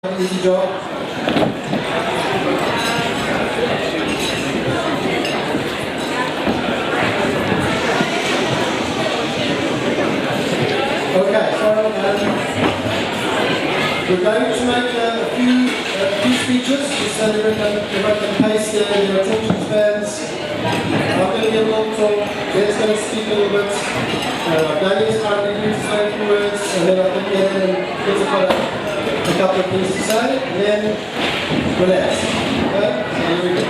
Easy job. Okay, so we're going to make a few speeches, just so that everyone can pace their attention spans. I'm going to give a little talk, Jed's going to speak a little bit. Danny's going to say a few words, and then I think Ed and Chris have got a couple of things to say, and then relax. Okay? So here we go.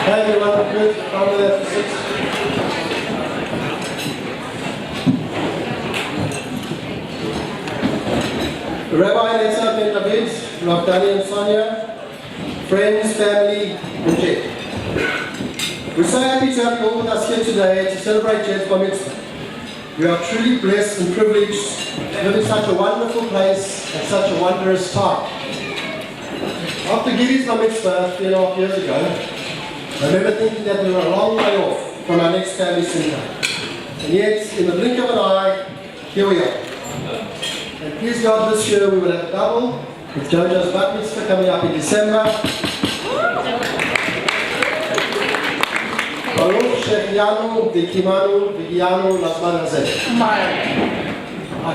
Hey everyone, good. Come there for 6. Rabbi Nessa Ben David, Rav Danny and Sonia, friends, family, and Jed. We're so happy to have you all with us here today to celebrate Jed's Bar Mitzvah. We are truly blessed and privileged to live in such a wonderful place at such a wondrous time. After Giddy's Bar Mitzvah 3.5 years ago, I remember thinking that we were a long way off from our next family center. And yet, in the blink of an eye, here we are. And please God, this year we will have a double, with Jojo's Bar Mitzvah coming up in December. Baruch Shechianu, V'kimanu, V'giyanu, L'zman hazeh.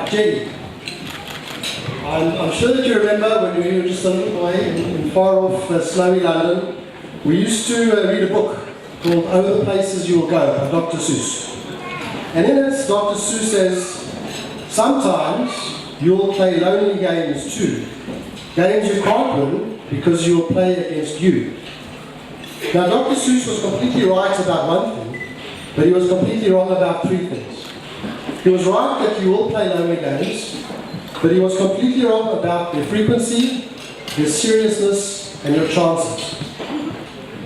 Jenny, I'm sure that you remember when we were just a little boy in far-off snowy London, we used to read a book called Oh the Places You Will Go by Dr. Seuss. And in it, Dr. Seuss says, sometimes you'll play lonely games too. Games you can't win because you'll play against you. Now, Dr. Seuss was completely right about one thing, but he was completely wrong about 3 things. He was right that you will play lonely games, but he was completely wrong about their frequency, their seriousness, and your chances.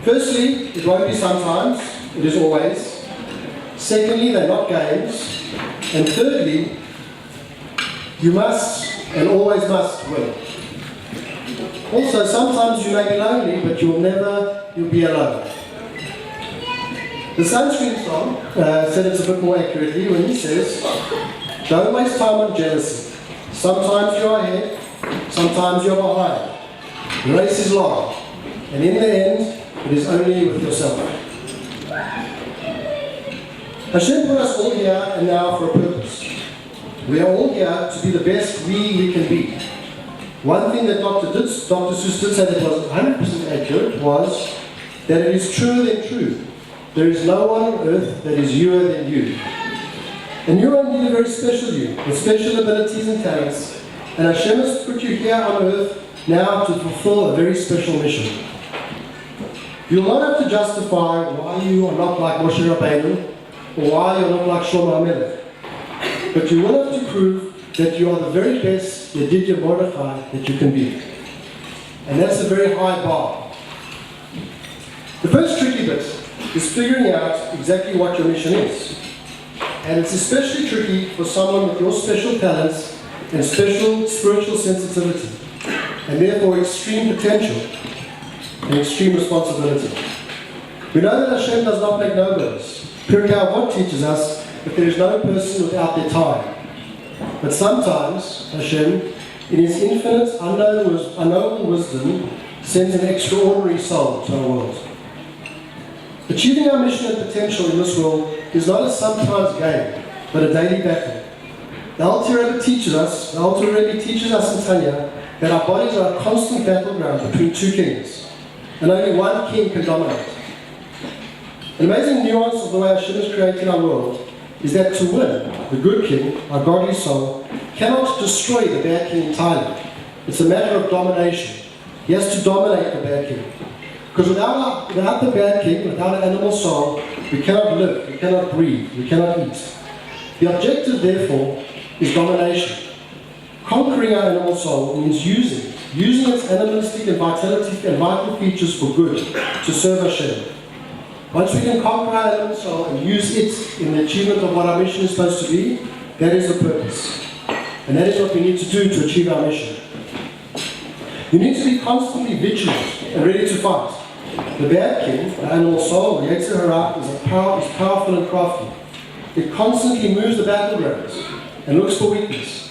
Firstly, it won't be sometimes, it is always. Secondly, they're not games. And thirdly, you must and always must win. Also, sometimes you may be lonely, but you'll be alone. The Sunscreen song said it a bit more accurately when he says, don't waste time on jealousy. Sometimes you're ahead, sometimes you're behind. The race is long, and in the end, it is only with yourself. Hashem put us all here and now for a purpose. We are all here to be the best we can be. One thing that Dr. Seuss did say that was 100% accurate was that it is truer than true. There is no one on earth that is youer than you. And you are indeed a very special you, with special abilities and talents. And Hashem has put you here on earth now to fulfill a very special mission. You will not have to justify why you are not like Moshe Rabbeinu, or why you are not like Shlomo HaMelech. But you will have to prove that you are the very best Yedidya Mordechai that you can be. And that's a very high bar. The first tricky bit is figuring out exactly what your mission is. And it's especially tricky for someone with your special talents and special spiritual sensitivity, and therefore extreme potential and extreme responsibility. We know that Hashem does not make nobles. Pirkei Avot teaches us that there is no person without their time. But sometimes Hashem, in His infinite, unknowable wisdom, sends an extraordinary soul to our world. Achieving our mission and potential in this world is not a sometimes game, but a daily battle. The Alter Rebbe teaches us in Tanya, that our bodies are a constant battleground between 2 kings, and only one king can dominate. An amazing nuance of the way Hashem is creating our world is that to win, the good king, our godly soul, cannot destroy the bad king entirely. It's a matter of domination. He has to dominate the bad king. Because without the bad king, without an animal soul, we cannot live, we cannot breathe, we cannot eat. The objective, therefore, is domination. Conquering our animal soul means using its animalistic and vital features for good, to serve Hashem. Once we can conquer our animal soul and use it in the achievement of what our mission is supposed to be, that is the purpose. And that is what we need to do to achieve our mission. You need to be constantly vigilant and ready to fight. The bad king, the animal soul, the Yetzer Hara, is powerful and crafty. It constantly moves the battlegrounds and looks for weakness.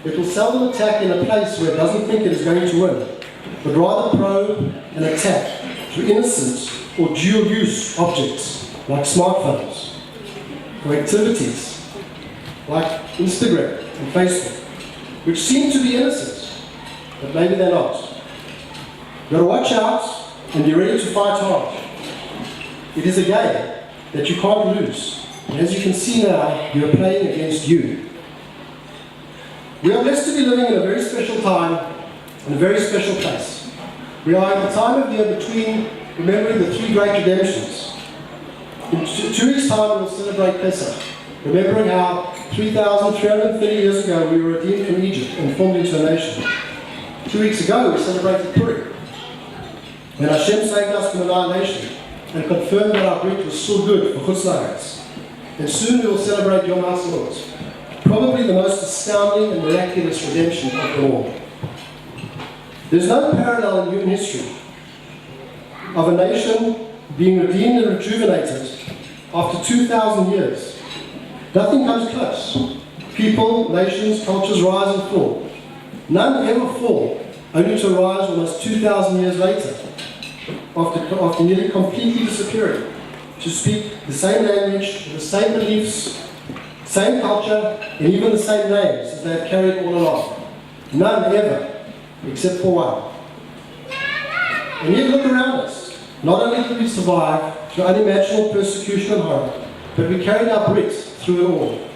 It will seldom attack in a place where it doesn't think it is going to win, but rather probe and attack through innocent or dual-use objects like smartphones, or activities like Instagram and Facebook, which seem to be innocent, but maybe they're not. You've got to watch out and be ready to fight hard. It is a game that you can't lose. And as you can see now, you are playing against you. We are blessed to be living in a very special time and a very special place. We are at the time of year between remembering the three great redemptions. In 2 weeks' time, we will celebrate Pesach, remembering how 3,330 years ago we were redeemed from Egypt and formed into a nation. 2 weeks ago, we celebrated Purim, when Hashem saved us from annihilation and confirmed that our Brit was still good for Chutz La'aretz. And soon we will celebrate Yom HaSukkot, probably the most astounding and miraculous redemption of them all. There is no parallel in human history of a nation being redeemed and rejuvenated after 2,000 years. Nothing comes close. People, nations, cultures rise and fall. None ever fall, only to rise almost 2,000 years later, after nearly completely disappearing, to speak the same language, the same beliefs, same culture, and even the same names as they have carried all along. None ever, except for one. And yet look around us. Not only did we survive through unimaginable persecution and horror, but we carried our Brit through it all.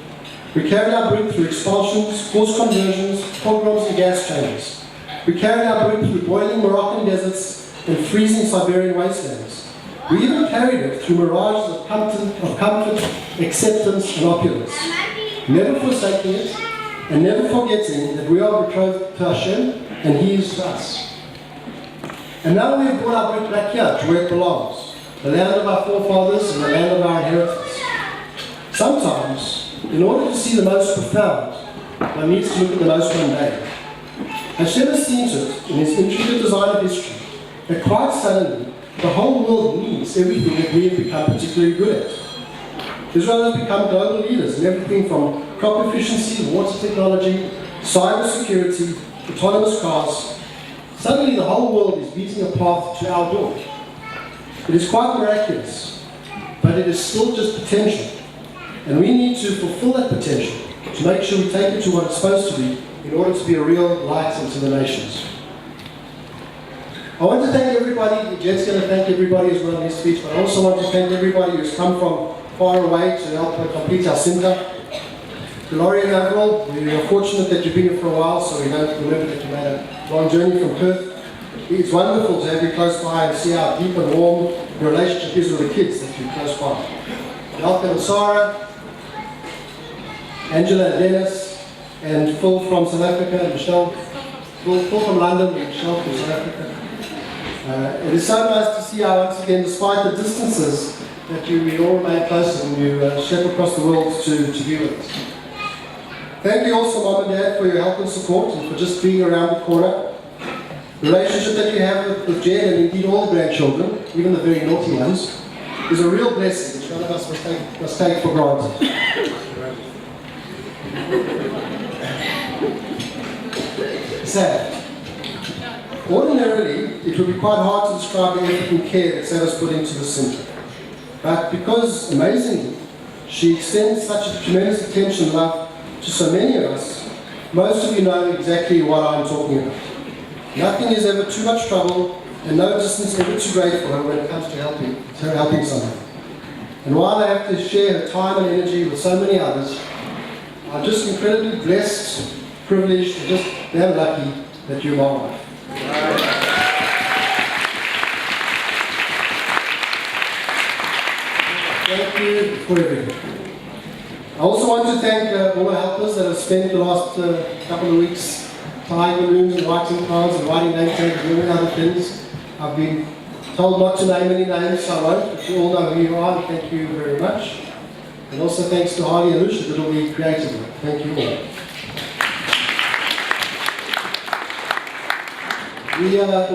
We carried our Brit through expulsions, forced conversions, pogroms and gas chambers. We carried our Brit through boiling Moroccan deserts and freezing Siberian wastelands. We even carried it through mirages of comfort, acceptance and opulence, never forsaking it and never forgetting that we are betrothed to Hashem and He is to us. And now we have brought our Brit back here to where it belongs, the land of our forefathers and the land of our inheritance. Sometimes, in order to see the most profound, one needs to look at the most mundane. Hashem has seen to it, in His intricate design of history, that quite suddenly, the whole world needs everything that we have become particularly good at. Israel has become global leaders in everything from crop efficiency, water technology, cyber security, autonomous cars. Suddenly the whole world is beating a path to our door. It is quite miraculous, but it is still just potential. And we need to fulfill that potential to make sure we take it to what it's supposed to be in order to be a real light into the nations. I want to thank everybody. Jed's going to thank everybody as well in his speech, but I also want to thank everybody who's come from far away to help complete our Simcha. Gloria and Avril, we are fortunate that you've been here for a while, so we don't remember that you made a long journey from Perth. It's wonderful to have you close by and see how deep and warm your relationship is with the kids that you're close by. Malcolm and Sarah, Angela and Dennis, and Phil from South Africa, and Michelle. Phil from London, and Michelle from South Africa. It is so nice to see how, once again, despite the distances, that we all remain close and you step across the world to be with us. Thank you also, Mom and Dad, for your help and support and for just being around the corner. The relationship that you have with Jed and indeed all the grandchildren, even the very naughty ones, is a real blessing which none of us must take for granted. Sad. Ordinarily, it would be quite hard to describe the effort and care that Sarah's put into this center. But because, amazingly, she extends such a tremendous attention and love to so many of us, most of you know exactly what I'm talking about. Nothing is ever too much trouble, and no distance ever too great for her when it comes to helping someone. And while I have to share her time and energy with so many others, I'm just incredibly blessed, privileged, and just damn lucky that you're my wife. Thank you for everything. I also want to thank all our helpers that have spent the last couple of weeks tying balloons and writing cards and writing name tags and doing other things. I've been told not to name any names, so I won't, but you all know who you are, and thank you very much. And also thanks to Harley and Lucia that will be creative. Thank you all.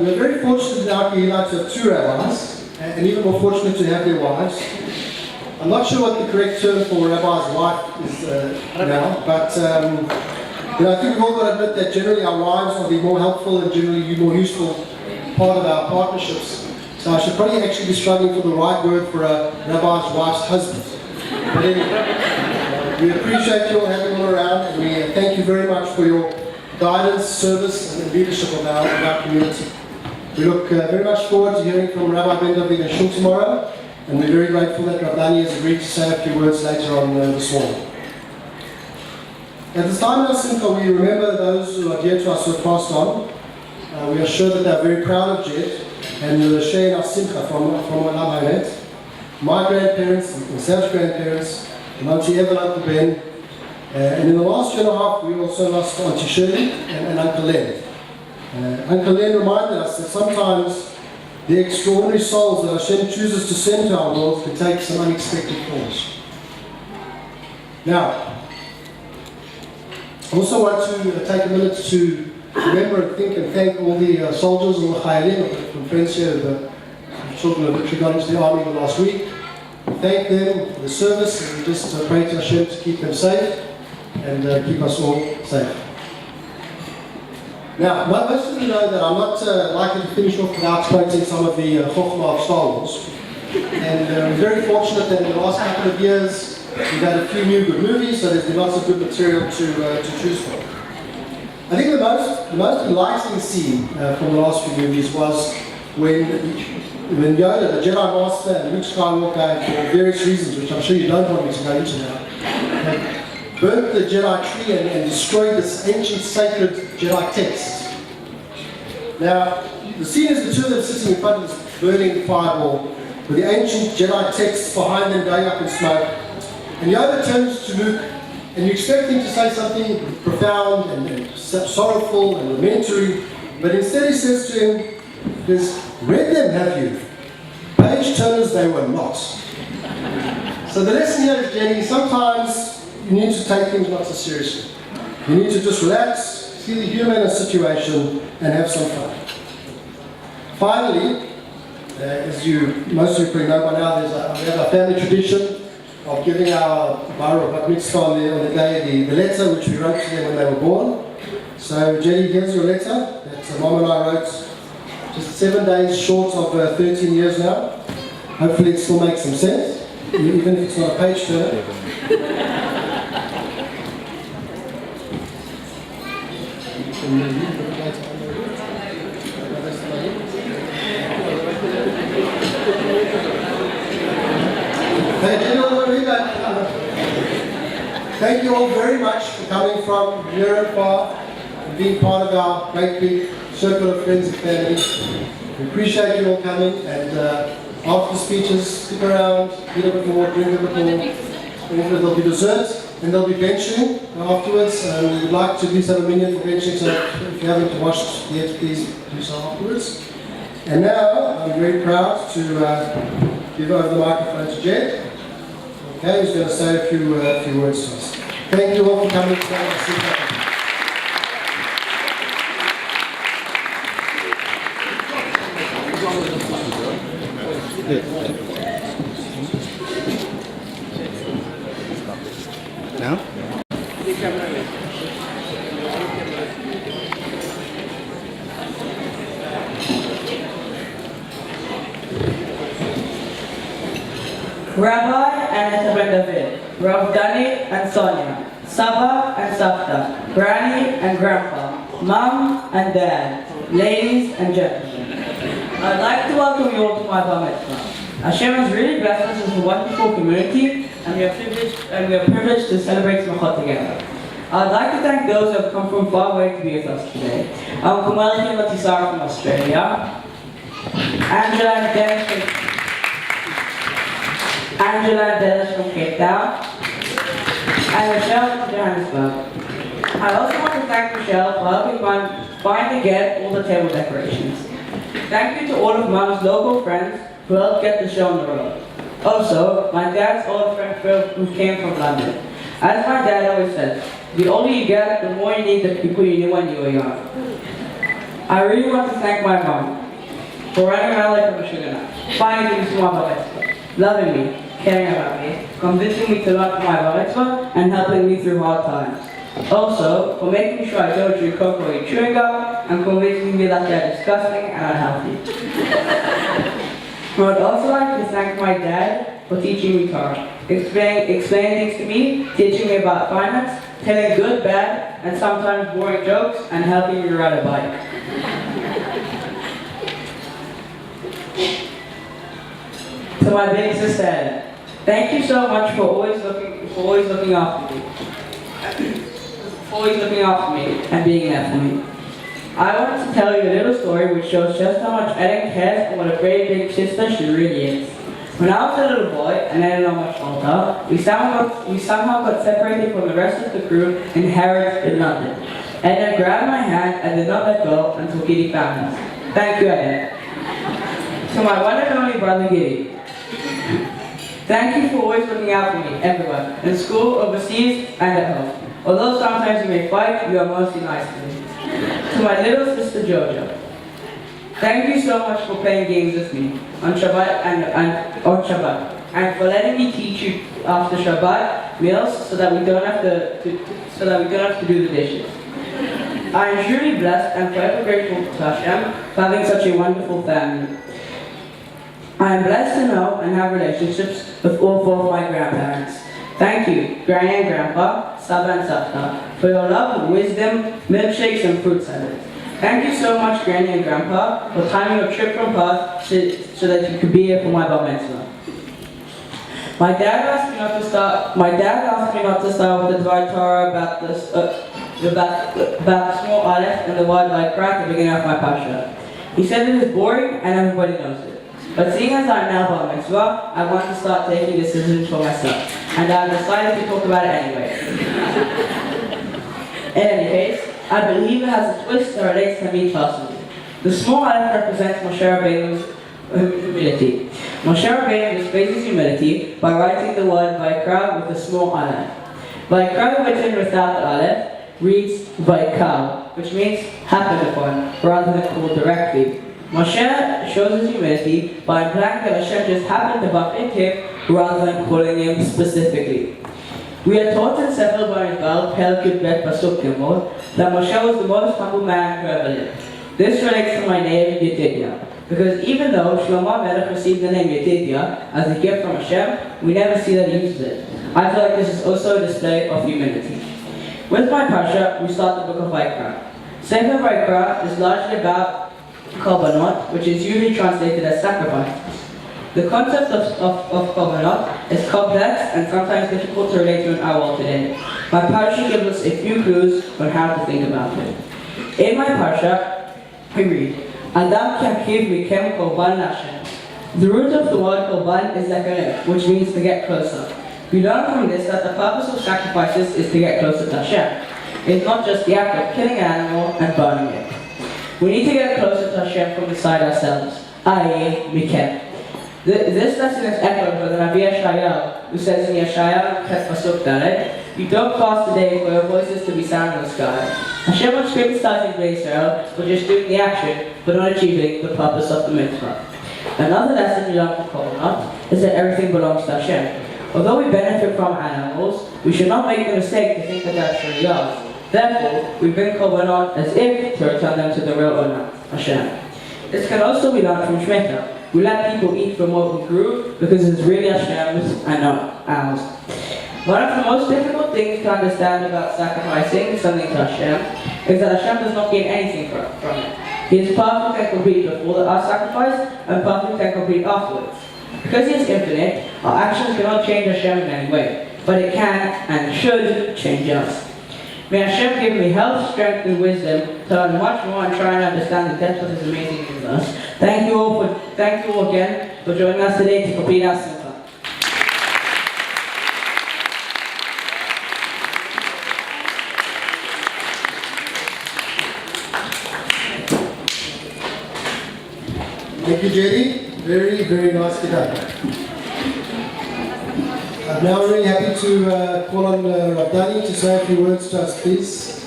We're very fortunate now to have two rabbis, and even more fortunate to have their wives. I'm not sure what the correct term for a rabbi's wife is now, but I think we've all got to admit that generally our wives are the more helpful and generally more useful part of our partnerships. So I should probably actually be struggling for the right word for a rabbi's wife's husband. But anyway, we appreciate you all having all around, and we thank you very much for your guidance, service, and leadership of our community. We look very much forward to hearing from Rabbi Ben David and Shul tomorrow, and we're very grateful that Rabbi has agreed to say a few words later on this morning. At this time in our Simcha, we remember those who are dear to us who have passed on. We are sure that they are very proud of Jed, and will share in our Simcha from Olam Hamet. My grandparents, and Sam's grandparents, and Auntie Eva and Uncle Ben. And in the last year and a half, we also lost Auntie Shirley and Uncle Len. Uncle Len reminded us that sometimes the extraordinary souls that Hashem chooses to send to our world can take some unexpected forms. Now, I also want to take a minute to remember and think and thank all the soldiers and the Chayalim from friends here, the children of which got into the army the last week. Thank them for the service, and just pray to Hashem to keep them safe and keep us all safe. Now, most of you know that I'm not likely to finish off without quoting some of the Chokhmah of Star Wars. And we're very fortunate that in the last couple of years we've had a few new good movies, so there's been lots of good material to choose from. I think the most enlightening scene from the last few movies was when Yoda, the Jedi Master, and Luke Skywalker, for various reasons, which I'm sure you don't want me to go into now, burnt the Jedi tree and destroyed this ancient sacred Jedi text. Now, the scene is the two of them sitting in front of this burning fireball, with the ancient Jedi texts behind them going up in smoke. And Yoda turns to Luke, and you expect him to say something profound and sorrowful and lamentary, but instead he says to him, read them, have you? Page turners they were not. So the lesson here is, Jenny, sometimes you need to take things not so seriously. You need to just relax, see the humor in a situation, and have some fun. Finally, as most of you probably know by now, we have a family tradition of giving our bar or bat mitzvah on the day the letter which we wrote to them when they were born. So Jenny, here's your letter that Mom and I wrote just 7 days short of 13 years now. Hopefully it still makes some sense, even if it's not a page turner. Thank you all very much for coming from near and far and being part of our great big circle of friends and family. We appreciate you all coming, and after the speeches, stick around, eat a bit more, drink a bit more. There'll be dessert and there'll be benching afterwards. We would like to at least have a minute for benching, so if you haven't watched yet, please do so afterwards. And now, I'm very proud to give over the microphone to Jed. Okay, who's going to say a few words to us. Thank you all for coming today. Now? Rabbi and Ben David, Rav Dani and Sonia, Saba and Savta, Granny and Grandpa, Mom and Dad, ladies and gentlemen. I'd like to welcome you all to my bar mitzvah. Hashem has really blessed us as a wonderful community, and we are privileged to celebrate Schachat together. I'd like to thank those who have come from far away to be with us today. Kumari and Latisara from Australia, Angela and Dennis from Cape Town, and Michelle from Johannesburg. I also want to thank Michelle for helping find and get all the table decorations. Thank you to all of Mom's local friends who helped get the show on the road. Also, my dad's old friend Phil, who came from London. As my dad always says, the older you get, the more you need the people you knew when you were young. I really want to thank my mom for running around like a sugar nut, finding things to my bar mitzvah, loving me, caring about me, convincing me to love my bar mitzvah, and helping me through hard times. Also, for making sure I don't chew cocoa and chewing gum, and convincing me that they're disgusting and unhealthy. I would also like to thank my dad for teaching me Torah, explaining things to me, teaching me about finance, telling good, bad, and sometimes boring jokes, and helping me ride a bike. To my big sister, thank you so much for always looking after me. Always looking after me and being there for me. I wanted to tell you a little story which shows just how much Ellen cares and what a great big sister she really is. When I was a little boy, and then not much older, we somehow got separated from the rest of the crew in Harrods in London. Ellen grabbed my hand and did not let go until Giddy found us. Thank you, Ellen. To my one and only brother Giddy. Thank you for always looking out for me, everywhere, in school, overseas, and at home. Although sometimes you may fight, you are mostly nice to me. To my little sister Jojo. Thank you so much for playing games with me on Shabbat and on Shabbat, and for letting me teach you after Shabbat meals so that we don't have to do the dishes. I am truly blessed and forever grateful to Hashem for having such a wonderful family. I am blessed to know and have relationships with all four of my grandparents. Thank you, Granny and Grandpa, Saba and Savta, for your love, wisdom, milkshakes, and fruit salads. Thank you so much, Granny and Grandpa, for timing your trip from Perth so that you could be here for my bar mitzvah. My dad asked me not to start with the Dvar Torah about the small aleph and the word Vaikra at the beginning of my parsha. He said it is boring and everybody knows it. But seeing as I'm now bar mitzvah, I want to start taking decisions for myself, and I've decided to talk about it anyway. In any case, I believe it has a twist that relates to me personally. The small aleph represents Moshe Rabbeinu's humility. Moshe Rabbeinu displays his humility by writing the word Vaikra with a small aleph. Vaikra, written without the aleph, reads Vaikal, which means happened upon, rather than called directly. Moshe shows his humility by implying that Hashem just happened to bump into him rather than calling him specifically. We are taught in several Bamidbar, Pelkut Bet Pasuk Gimel, that Moshe was the most humble man who ever lived. This relates to my name Yedidia, because even though Shlomo Melech received the name Yedidia as a gift from Hashem, we never see that he uses it. I feel like this is also a display of humility. With my parsha, we start the book of Vaikra. Sefer Vaikra is largely about Korbanot, which is usually translated as sacrifices. The concept of Korbanot is complex and sometimes difficult to relate to in our world today. My parsha gives us a few clues on how to think about it. In my parsha, we read, Adam Kiakiv Mikem Korban Hashem. The root of the word Korban is Lekareh, which means to get closer. We learn from this that the purpose of sacrifices is to get closer to Hashem. It's not just the act of killing an animal and burning it. We need to get closer to Hashem from inside ourselves, i.e., Mikem. This lesson is echoed by the Navi Yeshayahu, who says in Yeshayahu Chet Pasuk Dalet, you don't fast today for your voices to be sound in the sky. Hashem was criticizing Israel for just doing the action, but not achieving the purpose of the mitzvah. Another lesson we learn from Korbanot is that everything belongs to Hashem. Although we benefit from animals, we should not make the mistake to think that they're truly ours. Therefore, we bring Korbanot as if to return them to the real owner, Hashem. This can also be learned from Shemitah. We let people eat from what we grew because it's really Hashem's and not ours. One of the most difficult things to understand about sacrificing something to Hashem is that Hashem does not gain anything from it. He is perfect and complete before our sacrifice and perfect and complete afterwards. Because He is infinite, our actions cannot change Hashem in any way, but it can and should change us. May Hashem give me health, strength, and wisdom to learn much more and try and understand the depth of His amazing universe. Thank you all again for joining us today to complete our simcha. Thank you, Jerry. Very, very nicely done. I'm now really happy to call on Rabdani to say a few words to us, please.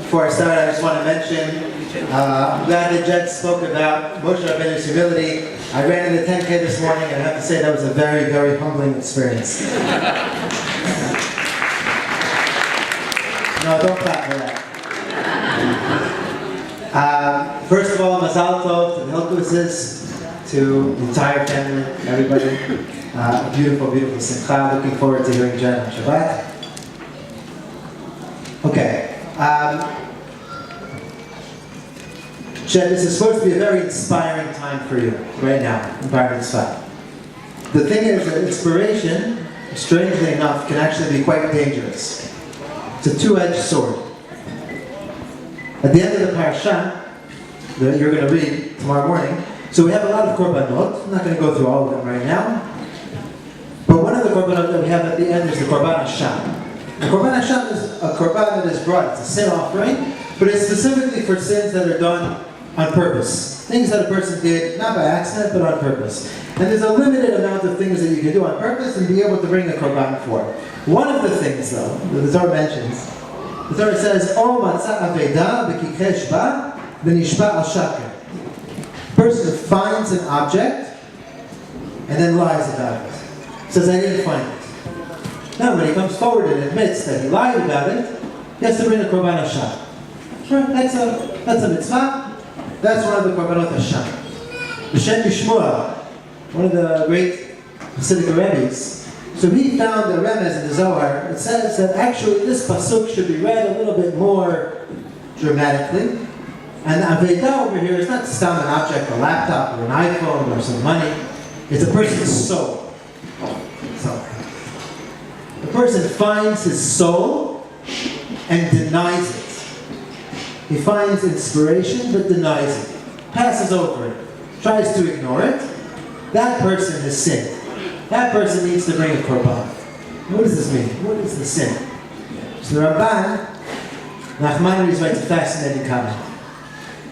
Before I start, I just want to mention, I'm glad that Jed spoke about Moshe Rabbeinu's humility. I ran in the 10K this morning, and I have to say that was a very, very humbling experience. No, don't clap for that. First of all, Mazal Tov to the Hilkowitzes, to the entire family, everybody. Beautiful, beautiful simcha. Looking forward to hearing Jed on Shabbat. Okay. Jed, this is supposed to be a very inspiring time for you right now, in Bar Mitzvah. The thing is that inspiration, strangely enough, can actually be quite dangerous. It's a two-edged sword. At the end of the parasha that you're going to read tomorrow morning, so we have a lot of korbanot. I'm not going to go through all of them right now. But one of the korbanot that we have at the end is the korban Hashem. The korban Hashem is a korban that is brought. It's a sin offering, but it's specifically for sins that are done on purpose. Things that a person did, not by accident, but on purpose. And there's a limited amount of things that you can do on purpose and be able to bring a korban for. One of the things, though, that the Torah mentions, the Torah says, "O matzah aveda b'kikeh shba v'nishba al shaker." Person finds an object and then lies about it. Says, "I didn't find it." Now, when he comes forward and admits that he lied about it, he has to bring a korban Hashem. That's a mitzvah. That's one of the korbanot Hashem. B'Shem Yishmuel, one of the great Hasidic rabbis, so he found a remez in the Zohar. It says that actually this pasuk should be read a little bit more dramatically. And Aveda over here is not just an object, a laptop or an iPhone or some money. It's a person's soul. So, the person finds his soul and denies it. He finds inspiration but denies it. Passes over it. Tries to ignore it. That person has sinned. That person needs to bring a korban. What does this mean? What is the sin? So the Ramban, Nachmanides writes a fascinating comment.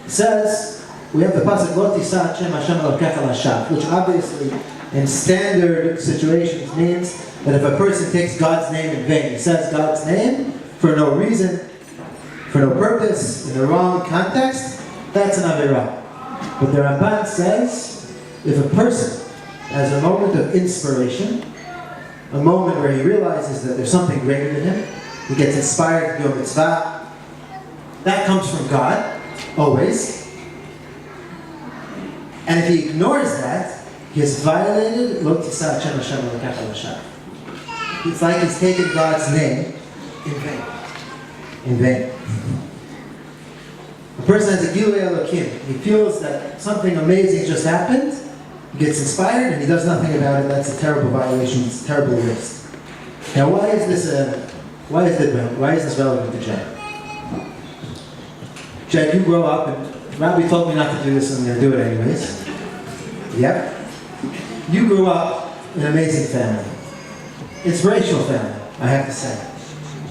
It says, we have the pasuk, Lo tisa Hashem Hashem Elokecha l'shav, which obviously in standard situations means that if a person takes God's name in vain, he says God's name for no reason, for no purpose, in the wrong context, that's an avirah. But the Ramban says, if a person has a moment of inspiration, a moment where he realizes that there's something greater than him, he gets inspired to do a mitzvah, that comes from God, always. And if he ignores that, he has violated Lo Tisa Hashem Hashem Elokecha l'shav. It's like he's taken God's name in vain. In vain. A person has a Gilui Elokim. He feels that something amazing just happened, he gets inspired, and he does nothing about it. That's a terrible violation. It's a terrible waste. Now, why is this relevant to Jed? Jed, you grow up, and Rabbi told me not to do this, and I'm going to do it anyways. Yep. You grew up in an amazing family. Inspirational family, I have to say.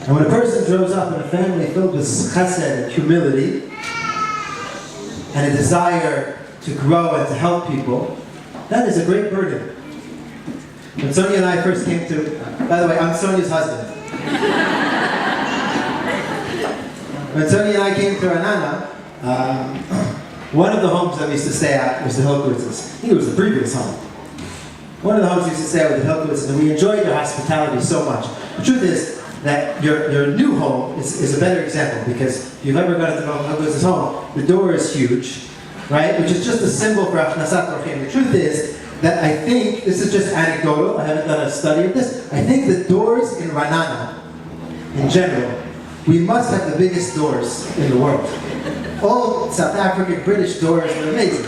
And when a person grows up in a family filled with chesed and humility, and a desire to grow and to help people, that is a great burden. When Sonia and I first came to, by the way, I'm Sonia's husband. When Sonia and I came to Ranana, one of the homes that we used to stay at was the Hilkowitzes. I think it was the previous home. One of the homes we used to stay at was the Hilkowitzes, and we enjoyed their hospitality so much. The truth is that your new home is a better example, because if you've ever gone to the Hilkowitzes' home, the door is huge, right? Which is just a symbol for Achnasat Orchim. The truth is that I think, this is just anecdotal, I haven't done a study of this, I think the doors in Ranana, in general, we must have the biggest doors in the world. All South African, British doors are amazing.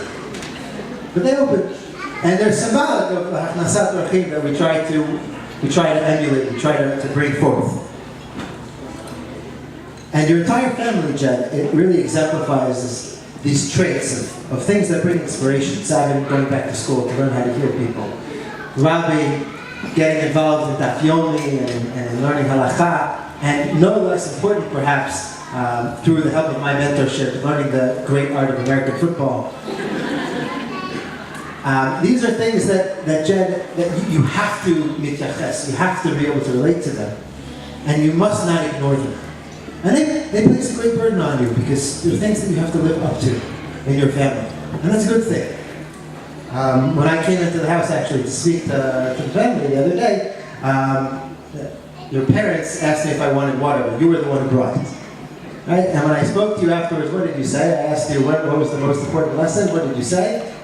But they open. And they're symbolic of Achnasat Orchim that we try to emulate, we try to bring forth. And your entire family, Jed, it really exemplifies these traits of things that bring inspiration. Savin going back to school to learn how to heal people. Rabbi getting involved in Daf Yomi and learning halakha. And no less important, perhaps, through the help of my mentorship, learning the great art of American football. These are things that Jed, that you have to mityaches, you have to be able to relate to them. And you must not ignore them. And they place a great burden on you because there are things that you have to live up to in your family. And that's a good thing. When I came into the house actually to speak to the family the other day, your parents asked me if I wanted water, but you were the one who brought it. Right? And when I spoke to you afterwards, what did you say? I asked you what was the most important lesson. What did you say?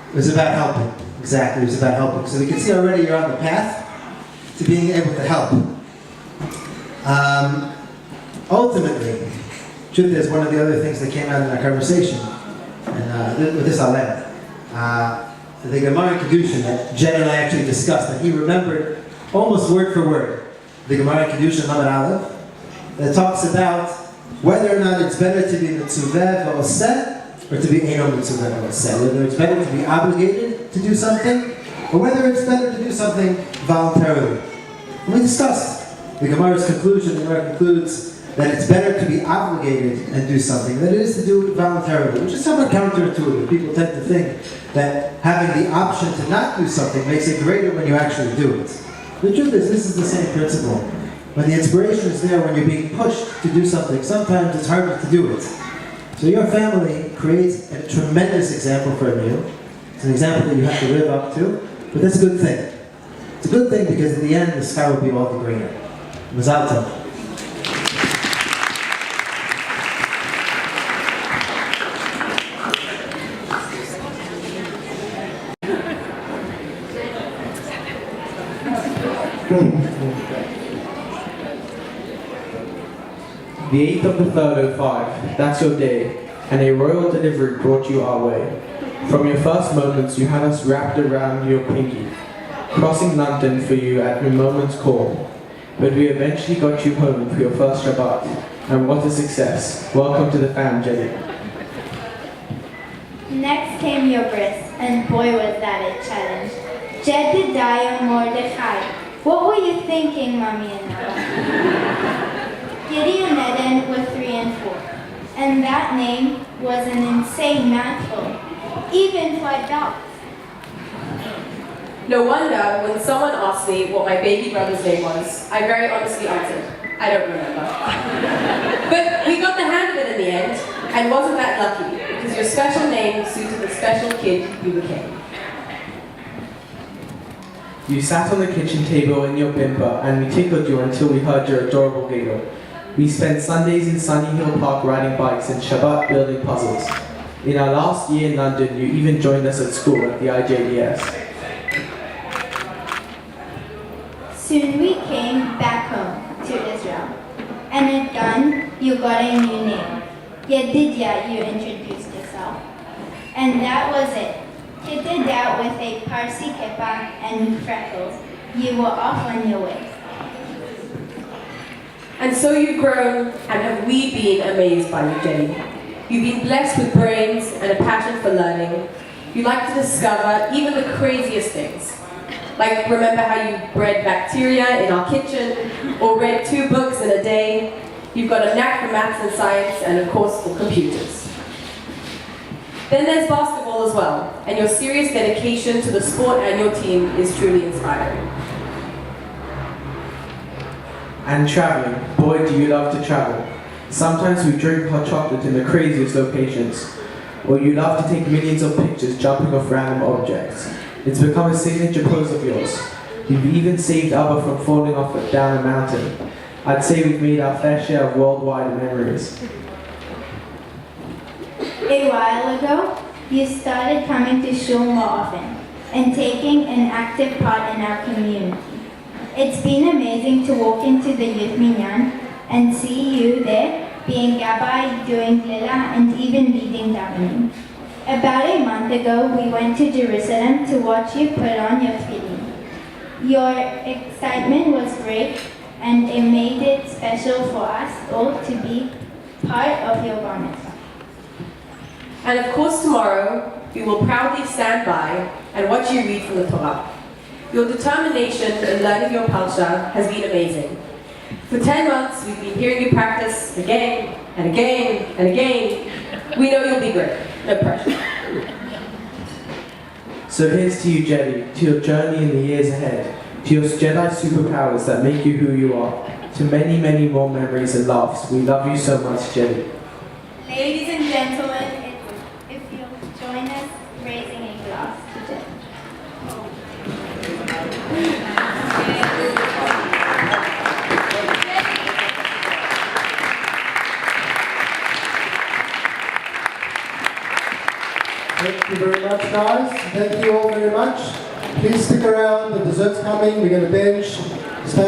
It was about helping. Exactly, it was about helping. So we can see already you're on the path to being able to help. Ultimately, truth is, one of the other things that came out in our conversation, and with this I'll end, the Gemara in Kedushin that Jed and I actually discussed, that he remembered almost word for word, the Gemara in Kedushin Lamed Aleph, that talks about whether or not it's better to be mitzuveh v'oseh or to be eino mitzuveh v'oseh, whether it's better to be obligated to do something or whether it's better to do something voluntarily. And we discussed the Gemara's conclusion. The Gemara concludes that it's better to be obligated and do something than it is to do it voluntarily, which is somewhat counterintuitive. People tend to think that having the option to not do something makes it greater when you actually do it. The truth is, this is the same principle. When the inspiration is there, when you're being pushed to do something, sometimes it's harder to do it. So your family creates a tremendous example for you. It's an example that you have to live up to, but that's a good thing. It's a good thing because in the end, the sky will be all the greener. Mazal tov. The 8th of the 3rd, 05, that's your day, and a royal delivery brought you our way. From your first moments you had us wrapped around your pinky, crossing London for you at a moment's call. But we eventually got you home for your first Shabbat, and what a success. Welcome to the fam, Jed. Next came your bris, and boy was that a challenge. Jedidiah Mordechai. What were you thinking, Mommy and Noah? Gideon Eden were 3 and 4, and that name was an insane mouthful, even for adults. No wonder when someone asked me what my baby brother's name was, I very honestly answered, I don't remember. But we got the hang of it in the end, and wasn't that lucky, because your special name suited the special kid you became. You sat on the kitchen table in your bimba, and we tickled you until we heard your adorable giggle. We spent Sundays in Sunny Hill Park riding bikes and Shabbat building puzzles. In our last year in London, you even joined us at school at the IJDS. Soon we came back home to Israel, and at Gun, you got a new name. Yedidia, you introduced yourself. And that was it. Kitted out with a Parsi kippah and freckles. You were off on your way. And so you've grown, and have we been amazed by you, Jenny. You've been blessed with brains and a passion for learning. You like to discover even the craziest things. Like remember how you bred bacteria in our kitchen, or read 2 books in a day. You've got a knack for maths and science, and of course for computers. Then there's basketball as well, and your serious dedication to the sport and your team is truly inspiring. And traveling. Boy, do you love to travel. Sometimes we drink hot chocolate in the craziest locations. Or you love to take millions of pictures jumping off random objects. It's become a signature pose of yours. You've even saved Abba from falling off down a mountain. I'd say we've made our fair share of worldwide memories. A while ago, you started coming to shul more often and taking an active part in our community. It's been amazing to walk into the youth minyan and see you there, being Gabbai, doing Lila, and even leading davening. About a month ago, we went to Jerusalem to watch you put on your tefillin. Your excitement was great, and it made it special for us all to be part of your bar mitzvah. And of course tomorrow, we will proudly stand by and watch you read from the Torah. Your determination in learning your parsha has been amazing. For 10 months, we've been hearing you practice again and again and again. We know you'll be great. No pressure. So here's to you, Jedi, to your journey in the years ahead, to your Jedi superpowers that make you who you are. to many, many more memories and laughs. We love you so much, Jenny. Ladies and gentlemen, if you'll join us raising a glass to Jed. Thank you very much, guys. Thank you all very much. Please stick around. The dessert's coming. We're going to bench. Stay